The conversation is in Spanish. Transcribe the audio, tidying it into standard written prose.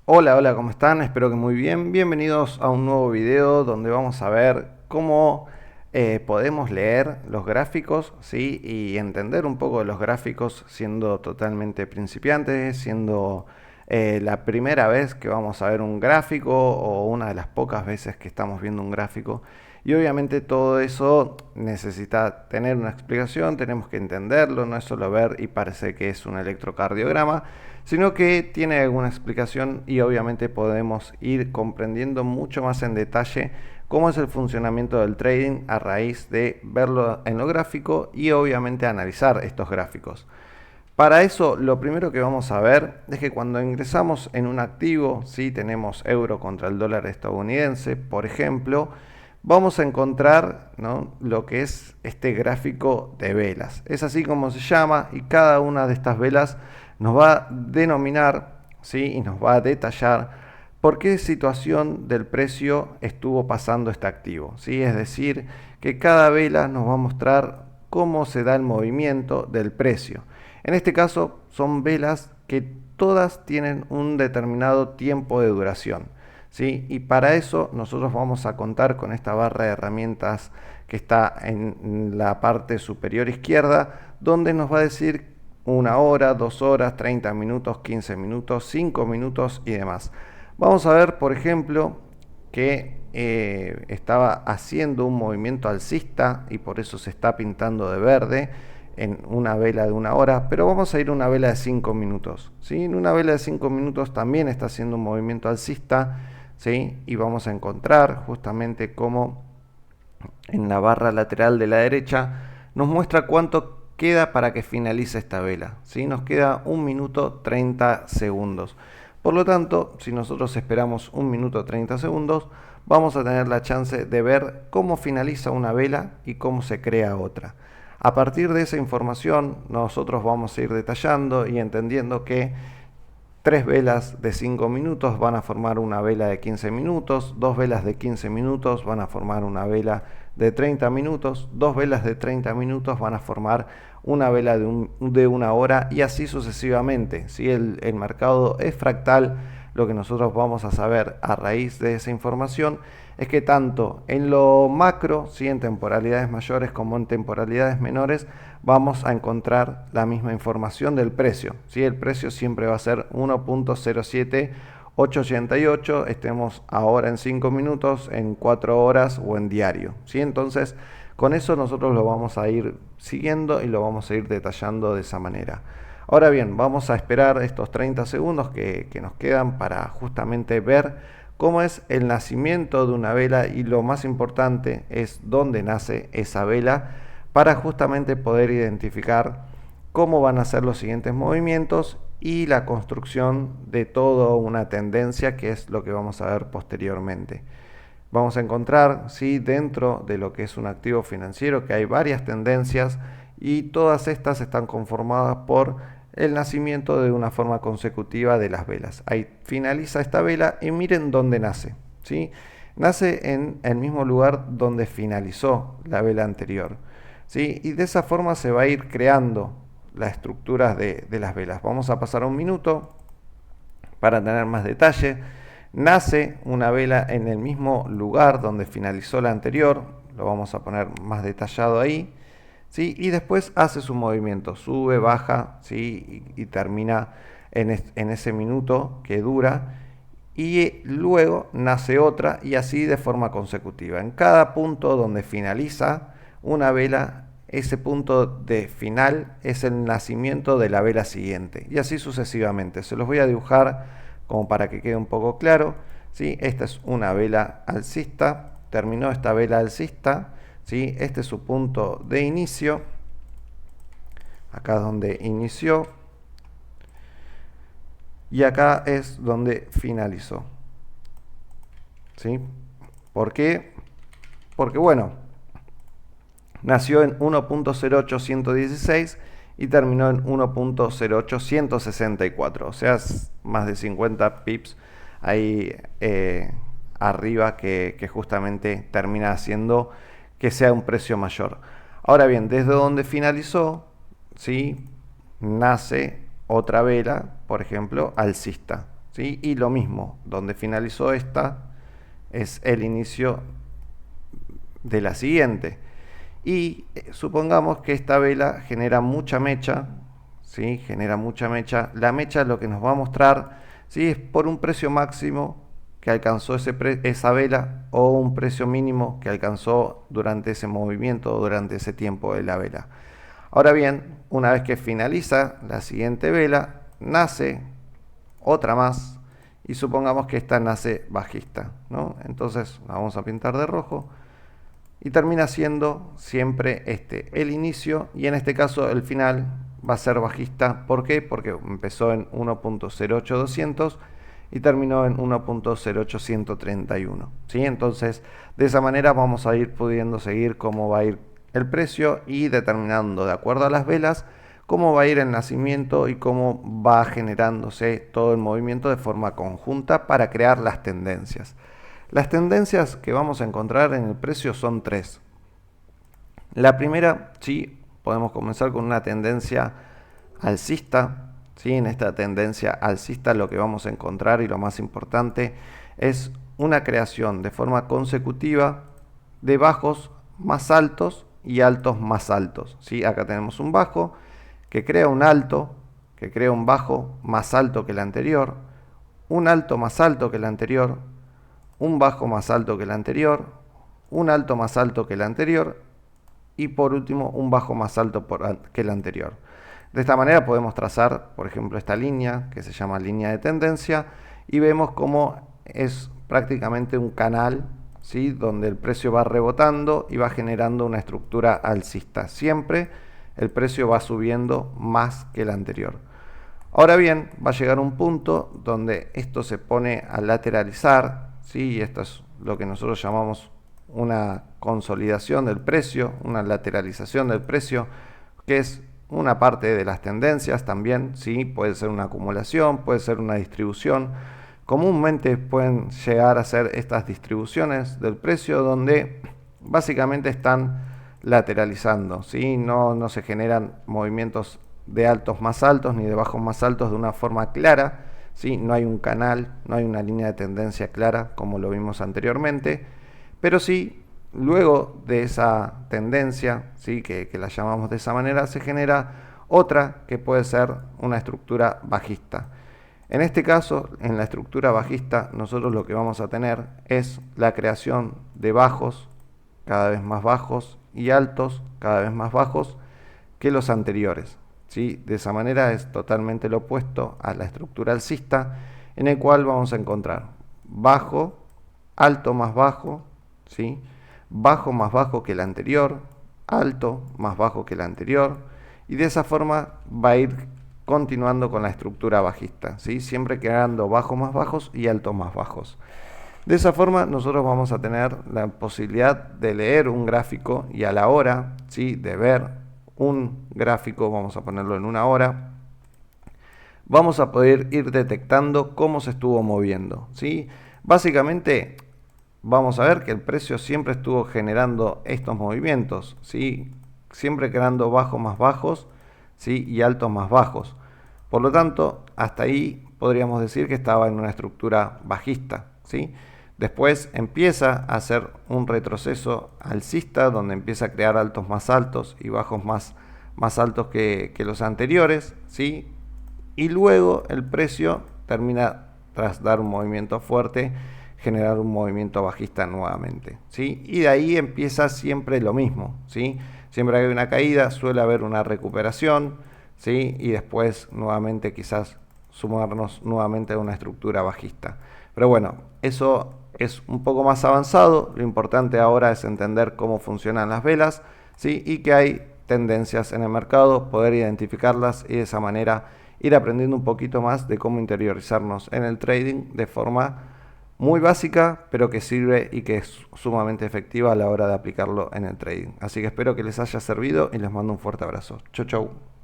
Hola, hola, ¿cómo están? Espero que muy bien. Bienvenidos a un nuevo video donde vamos a ver cómo podemos leer los gráficos, ¿sí? Y entender un poco de los gráficos siendo totalmente principiantes, siendo la primera vez que vamos a ver un gráfico o una de las pocas veces que estamos viendo un gráfico. Y obviamente todo eso necesita tener una explicación, tenemos que entenderlo, no es solo ver y parece que es un electrocardiograma, sino que tiene alguna explicación y obviamente podemos ir comprendiendo mucho más en detalle cómo es el funcionamiento del trading a raíz de verlo en lo gráfico y obviamente analizar estos gráficos. Para eso, lo primero que vamos a ver es que cuando ingresamos en un activo, si tenemos euro contra el dólar estadounidense, por ejemplo, vamos a encontrar, ¿no?, lo que es este gráfico de velas. Es así como se llama y cada una de estas velas nos va a denominar, ¿sí?, y nos va a detallar por qué situación del precio estuvo pasando este activo, ¿sí? Es decir, que cada vela nos va a mostrar cómo se da el movimiento del precio. En este caso son velas que todas tienen un determinado tiempo de duración, ¿sí? Y para eso nosotros vamos a contar con esta barra de herramientas que está en la parte superior izquierda, donde nos va a decir 1 hora, 2 horas, 30 minutos, 15 minutos, 5 minutos y demás. Vamos a ver, por ejemplo, que estaba haciendo un movimiento alcista y por eso se está pintando de verde en una vela de 1 hora, pero vamos a ir a una vela de 5 minutos. ¿Sí? En una vela de 5 minutos también está haciendo un movimiento alcista, ¿sí? Y vamos a encontrar justamente cómo en la barra lateral de la derecha nos muestra cuánto queda para que finalice esta vela, ¿sí? Nos queda 1 minuto 30 segundos. Por lo tanto, si nosotros esperamos 1 minuto 30 segundos, vamos a tener la chance de ver cómo finaliza una vela y cómo se crea otra. A partir de esa información, nosotros vamos a ir detallando y entendiendo que 3 velas de 5 minutos van a formar una vela de 15 minutos, 2 velas de 15 minutos van a formar una vela de 30 minutos, 2 velas de 30 minutos van a formar una vela de 1 hora y así sucesivamente. Si el mercado es fractal, lo que nosotros vamos a saber a raíz de esa información es que tanto en lo macro, ¿sí?, en temporalidades mayores como en temporalidades menores, vamos a encontrar la misma información del precio, ¿sí? El precio siempre va a ser 1.07888, estemos ahora en 5 minutos, en 4 horas o en diario, ¿sí? Entonces, con eso nosotros lo vamos a ir siguiendo y lo vamos a ir detallando de esa manera. Ahora bien, vamos a esperar estos 30 segundos que nos quedan para justamente ver cómo es el nacimiento de una vela y lo más importante es dónde nace esa vela para justamente poder identificar cómo van a ser los siguientes movimientos y la construcción de toda una tendencia, que es lo que vamos a ver posteriormente. Vamos a encontrar, ¿sí?, dentro de lo que es un activo financiero, que hay varias tendencias y todas estas están conformadas por el nacimiento de una forma consecutiva de las velas. Ahí finaliza esta vela y miren dónde nace, ¿sí? Nace en el mismo lugar donde finalizó la vela anterior, ¿sí? Y de esa forma se va a ir creando las estructuras de las velas. Vamos a pasar 1 minuto para tener más detalle. Nace una vela en el mismo lugar donde finalizó la anterior, lo vamos a poner más detallado ahí, ¿sí? Y después hace su movimiento, sube, baja, ¿sí?, y termina en ese minuto que dura, y luego nace otra y así de forma consecutiva. En cada punto donde finaliza una vela, ese punto de final es el nacimiento de la vela siguiente y así sucesivamente. Se los voy a dibujar como para que quede un poco claro, ¿sí? Esta es una vela alcista, terminó esta vela alcista, ¿sí? Este es su punto de inicio, acá es donde inició y acá es donde finalizó, ¿sí? ¿Por qué? Porque bueno, nació en 1.08116 y terminó en 1.08164, o sea, más de 50 pips ahí arriba que justamente termina haciendo que sea un precio mayor. Ahora bien, desde donde finalizó, ¿sí?, nace otra vela, por ejemplo, alcista, ¿sí? Y lo mismo, donde finalizó esta es el inicio de la siguiente. Y supongamos que esta vela genera mucha mecha, ¿sí? Genera mucha mecha. La mecha lo que nos va a mostrar, ¿sí? Es por un precio máximo que alcanzó esa vela o un precio mínimo que alcanzó durante ese movimiento o durante ese tiempo de la vela. Ahora bien, una vez que finaliza la siguiente vela, nace otra más y supongamos que esta nace bajista, ¿no? Entonces la vamos a pintar de rojo y termina siendo siempre el inicio, y en este caso el final va a ser bajista. ¿Por qué? Porque empezó en 1.08200 y terminó en 1.08131, ¿sí? Entonces de esa manera vamos a ir pudiendo seguir cómo va a ir el precio y determinando de acuerdo a las velas cómo va a ir el nacimiento y cómo va generándose todo el movimiento de forma conjunta para crear las tendencias. Las tendencias que vamos a encontrar en el precio son tres. La primera, sí, podemos comenzar con una tendencia alcista. ¿Sí? En esta tendencia alcista lo que vamos a encontrar, y lo más importante, es una creación de forma consecutiva de bajos más altos y altos más altos. ¿Sí? Acá tenemos un bajo que crea un alto, que crea un bajo más alto que el anterior, un alto más alto que el anterior, un bajo más alto que el anterior, un alto más alto que el anterior y por último un bajo más alto que el anterior. De esta manera podemos trazar, por ejemplo, esta línea que se llama línea de tendencia y vemos cómo es prácticamente un canal, ¿sí? Donde el precio va rebotando y va generando una estructura alcista. Siempre el precio va subiendo más que el anterior. Ahora bien, va a llegar un punto donde esto se pone a lateralizar, ¿sí? Y esto es lo que nosotros llamamos una consolidación del precio, una lateralización del precio, que es una parte de las tendencias también, ¿sí? Puede ser una acumulación, puede ser una distribución. Comúnmente pueden llegar a ser estas distribuciones del precio donde básicamente están lateralizando, ¿sí? No se generan movimientos de altos más altos ni de bajos más altos de una forma clara, ¿sí? No hay un canal, no hay una línea de tendencia clara como lo vimos anteriormente, pero sí, luego de esa tendencia, ¿sí? que la llamamos de esa manera, se genera otra que puede ser una estructura bajista. En este caso, en la estructura bajista, nosotros lo que vamos a tener es la creación de bajos cada vez más bajos y altos cada vez más bajos que los anteriores, ¿sí? De esa manera es totalmente lo opuesto a la estructura alcista, en el cual vamos a encontrar bajo, alto más bajo, ¿sí? Bajo más bajo que el anterior, alto más bajo que el anterior, y de esa forma va a ir continuando con la estructura bajista, ¿sí? Siempre creando bajos más bajos y altos más bajos. De esa forma nosotros vamos a tener la posibilidad de leer un gráfico y a la hora, ¿sí? De ver un gráfico, vamos a ponerlo en una hora, vamos a poder ir detectando cómo se estuvo moviendo, ¿sí? Básicamente vamos a ver que el precio siempre estuvo generando estos movimientos, ¿sí? Siempre creando bajos más bajos, ¿sí? Y altos más bajos. Por lo tanto, hasta ahí podríamos decir que estaba en una estructura bajista, ¿sí? Después empieza a hacer un retroceso alcista donde empieza a crear altos más altos y bajos más altos que los anteriores, ¿sí? Y luego el precio termina, tras dar un movimiento fuerte, generar un movimiento bajista nuevamente, ¿sí? Y de ahí empieza siempre lo mismo, ¿sí? Siempre que hay una caída suele haber una recuperación, ¿sí? Y después nuevamente quizás sumarnos nuevamente a una estructura bajista. Pero bueno, eso es un poco más avanzado. Lo importante ahora es entender cómo funcionan las velas, ¿sí? Y que hay tendencias en el mercado, poder identificarlas y de esa manera ir aprendiendo un poquito más de cómo interiorizarnos en el trading de forma muy básica, pero que sirve y que es sumamente efectiva a la hora de aplicarlo en el trading. Así que espero que les haya servido y les mando un fuerte abrazo. Chau, chau.